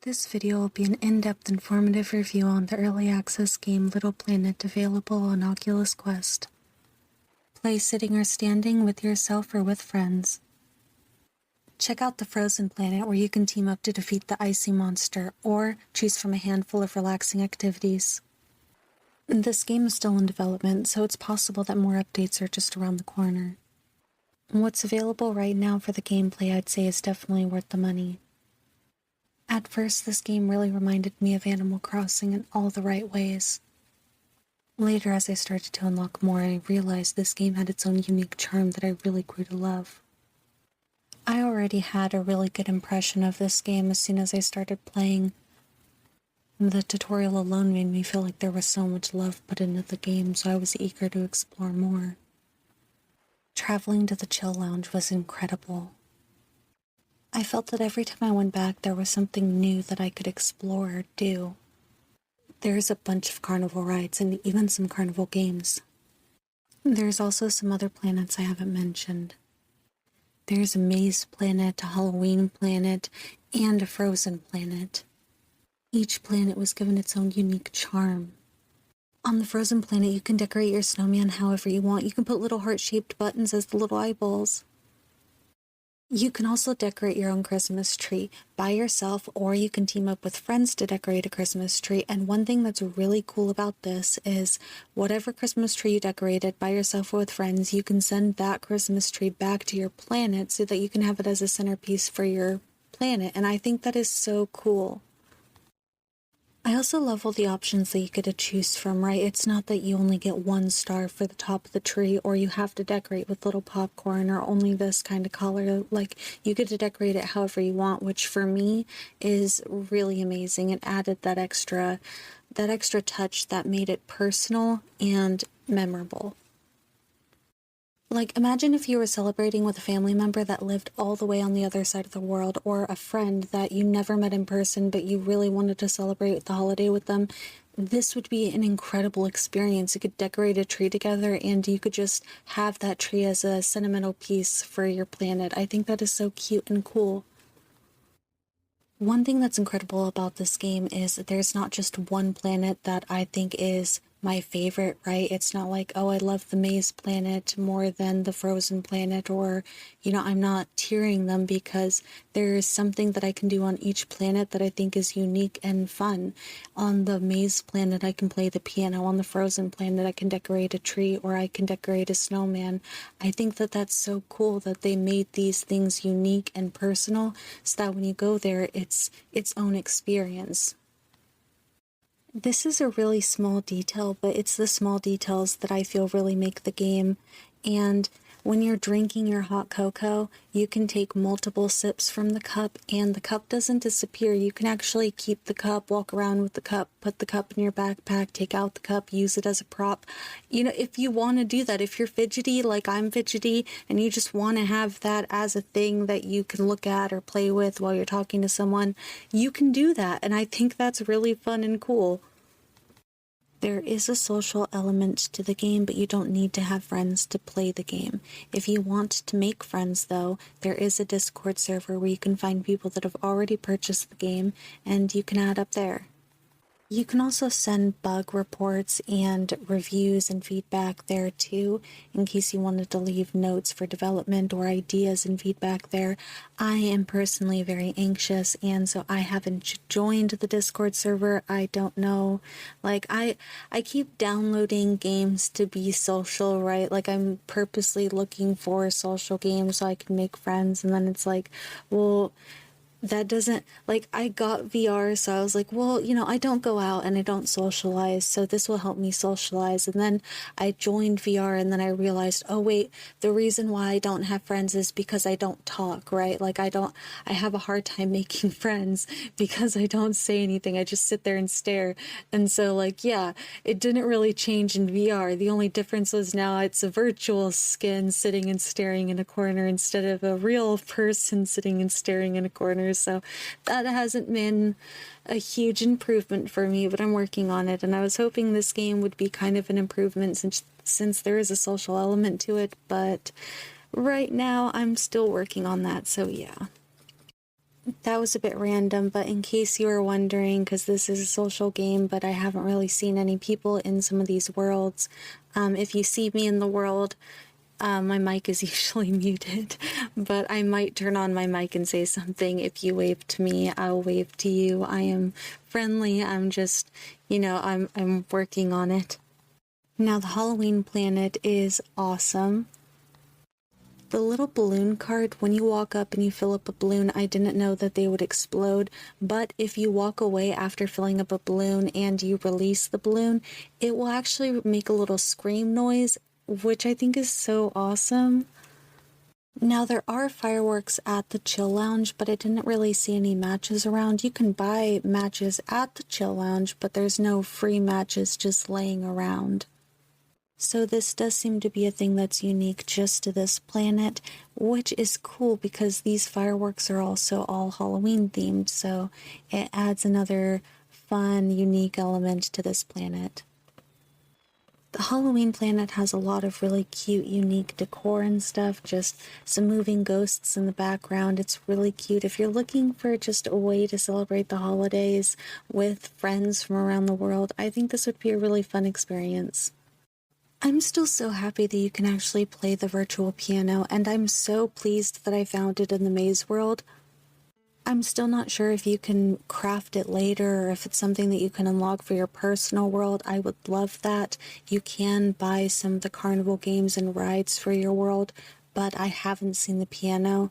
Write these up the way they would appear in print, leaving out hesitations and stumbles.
This video will be an in-depth informative review on the early access game Little Planet available on Oculus Quest. Play sitting or standing with yourself or with friends. Check out the Frozen Planet where you can team up to defeat the icy monster or choose from a handful of relaxing activities. This game is still in development, so it's possible that more updates are just around the corner. What's available right now for the gameplay I'd say is definitely worth the money. At first, this game really reminded me of Animal Crossing in all the right ways. Later, as I started to unlock more, I realized this game had its own unique charm that I really grew to love. I already had a really good impression of this game as soon as I started playing. The tutorial alone made me feel like there was so much love put into the game, so I was eager to explore more. Traveling to the chill lounge was incredible. I felt that every time I went back, there was something new that I could explore or do. There's a bunch of carnival rides and even some carnival games. There's also some other planets I haven't mentioned. There's a maze planet, a Halloween planet, and a frozen planet. Each planet was given its own unique charm. On the frozen planet, you can decorate your snowman however you want. You can put little heart-shaped buttons as the little eyeballs. You can also decorate your own Christmas tree by yourself, or you can team up with friends to decorate a Christmas tree. And one thing that's really cool about this is whatever Christmas tree you decorated by yourself or with friends, you can send that Christmas tree back to your planet so that you can have it as a centerpiece for your planet. And I think that is so cool. I also love all the options that you get to choose from, right? It's not that you only get one star for the top of the tree, or you have to decorate with little popcorn, or only this kind of color. Like, you get to decorate it however you want, which for me is really amazing. It added that extra touch that made it personal and memorable. Like, imagine if you were celebrating with a family member that lived all the way on the other side of the world, or a friend that you never met in person, but you really wanted to celebrate the holiday with them. This would be an incredible experience. You could decorate a tree together, and you could just have that tree as a sentimental piece for your planet. I think that is so cute and cool. One thing that's incredible about this game is that there's not just one planet that I think is my favorite, right? It's not like, oh, I love the maze planet more than the frozen planet, or, I'm not tiering them, because there's something that I can do on each planet that I think is unique and fun. On the maze planet, I can play the piano. On the frozen planet, I can decorate a tree, or I can decorate a snowman. I think that that's so cool that they made these things unique and personal so that when you go there, it's its own experience. This is a really small detail, but it's the small details that I feel really make the game. And when you're drinking your hot cocoa, you can take multiple sips from the cup, and the cup doesn't disappear. You can actually keep the cup, walk around with the cup, put the cup in your backpack, take out the cup, use it as a prop. If you want to do that, if you're fidgety like I'm fidgety, and you just want to have that as a thing that you can look at or play with while you're talking to someone, you can do that. And I think that's really fun and cool. There is a social element to the game, but you don't need to have friends to play the game. If you want to make friends, though, there is a Discord server where you can find people that have already purchased the game, and you can add up there. You can also send bug reports and reviews and feedback there too, in case you wanted to leave notes for development or ideas and feedback there. I am personally very anxious, and so I haven't joined the Discord server. I don't know. I keep downloading games to be social, right? I'm purposely looking for social games so I can make friends, and then it's like, well, that doesn't, I got VR, so I was like, well, I don't go out and I don't socialize, so this will help me socialize. And then I joined VR, and then I realized, oh wait, the reason why I don't have friends is because I don't talk, right? I have a hard time making friends because I don't say anything. I just sit there and stare. And so yeah, it didn't really change in VR. The only difference was now it's a virtual skin sitting and staring in a corner instead of a real person sitting and staring in a corner. So that hasn't been a huge improvement for me, but I'm working on it, and I was hoping this game would be kind of an improvement since there is a social element to it, but right now I'm still working on that, so yeah. That was a bit random, but in case you were wondering, because this is a social game, but I haven't really seen any people in some of these worlds. If you see me in the world, my mic is usually muted, but I might turn on my mic and say something. If you wave to me, I'll wave to you. I am friendly. I'm just, I'm working on it. Now, the Halloween planet is awesome. The little balloon card, when you walk up and you fill up a balloon, I didn't know that they would explode, but if you walk away after filling up a balloon and you release the balloon, it will actually make a little scream noise, which I think is so awesome. Now, there are fireworks at the Chill Lounge, but I didn't really see any matches around. You can buy matches at the Chill Lounge, but there's no free matches just laying around. So this does seem to be a thing that's unique just to this planet, which is cool because these fireworks are also all Halloween themed, so it adds another fun, unique element to this planet. The Halloween planet has a lot of really cute, unique decor and stuff, just some moving ghosts in the background. It's really cute. If you're looking for just a way to celebrate the holidays with friends from around the world, I think this would be a really fun experience. I'm still so happy that you can actually play the virtual piano, and I'm so pleased that I found it in the maze world. I'm still not sure if you can craft it later or if it's something that you can unlock for your personal world. I would love that. You can buy some of the carnival games and rides for your world, but I haven't seen the piano.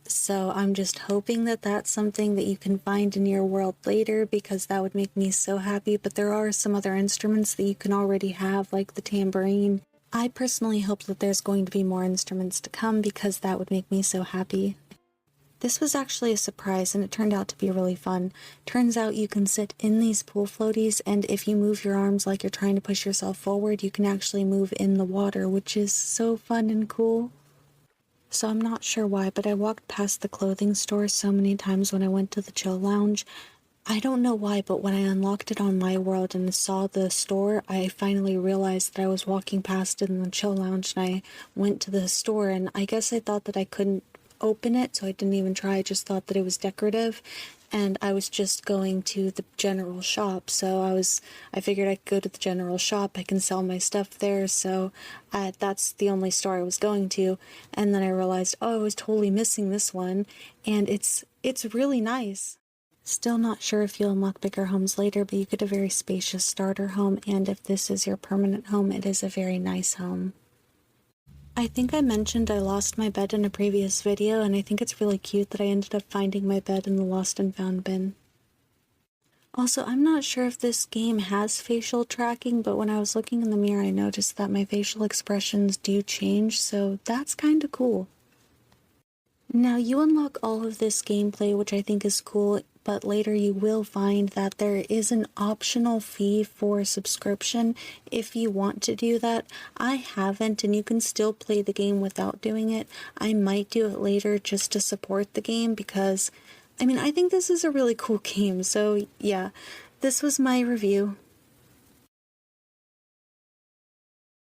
So I'm just hoping that that's something that you can find in your world later, because that would make me so happy. But there are some other instruments that you can already have, like the tambourine. I personally hope that there's going to be more instruments to come, because that would make me so happy. This was actually a surprise, and it turned out to be really fun. Turns out you can sit in these pool floaties, and if you move your arms like you're trying to push yourself forward, you can actually move in the water, which is so fun and cool. So I'm not sure why, but I walked past the clothing store so many times when I went to the Chill Lounge. I don't know why, but when I unlocked it on my world and saw the store, I finally realized that I was walking past it in the Chill Lounge, and I went to the store, and I guess I thought that I couldn't open it, so I didn't even try. I just thought that it was decorative, and I was just going to the general shop, so I figured I could go to the general shop, I can sell my stuff there, so that's the only store I was going to. And then I realized, oh, I was totally missing this one, and it's really nice. Still not sure if you'll unlock bigger homes later, but you get a very spacious starter home, and if this is your permanent home, it is a very nice home. I think I mentioned I lost my bed in a previous video, and I think it's really cute that I ended up finding my bed in the lost and found bin. Also, I'm not sure if this game has facial tracking, but when I was looking in the mirror, I noticed that my facial expressions do change, so that's kinda cool. Now, you unlock all of this gameplay, which I think is cool, but later you will find that there is an optional fee for subscription if you want to do that. I haven't, and you can still play the game without doing it. I might do it later just to support the game, because, I think this is a really cool game. So yeah, this was my review.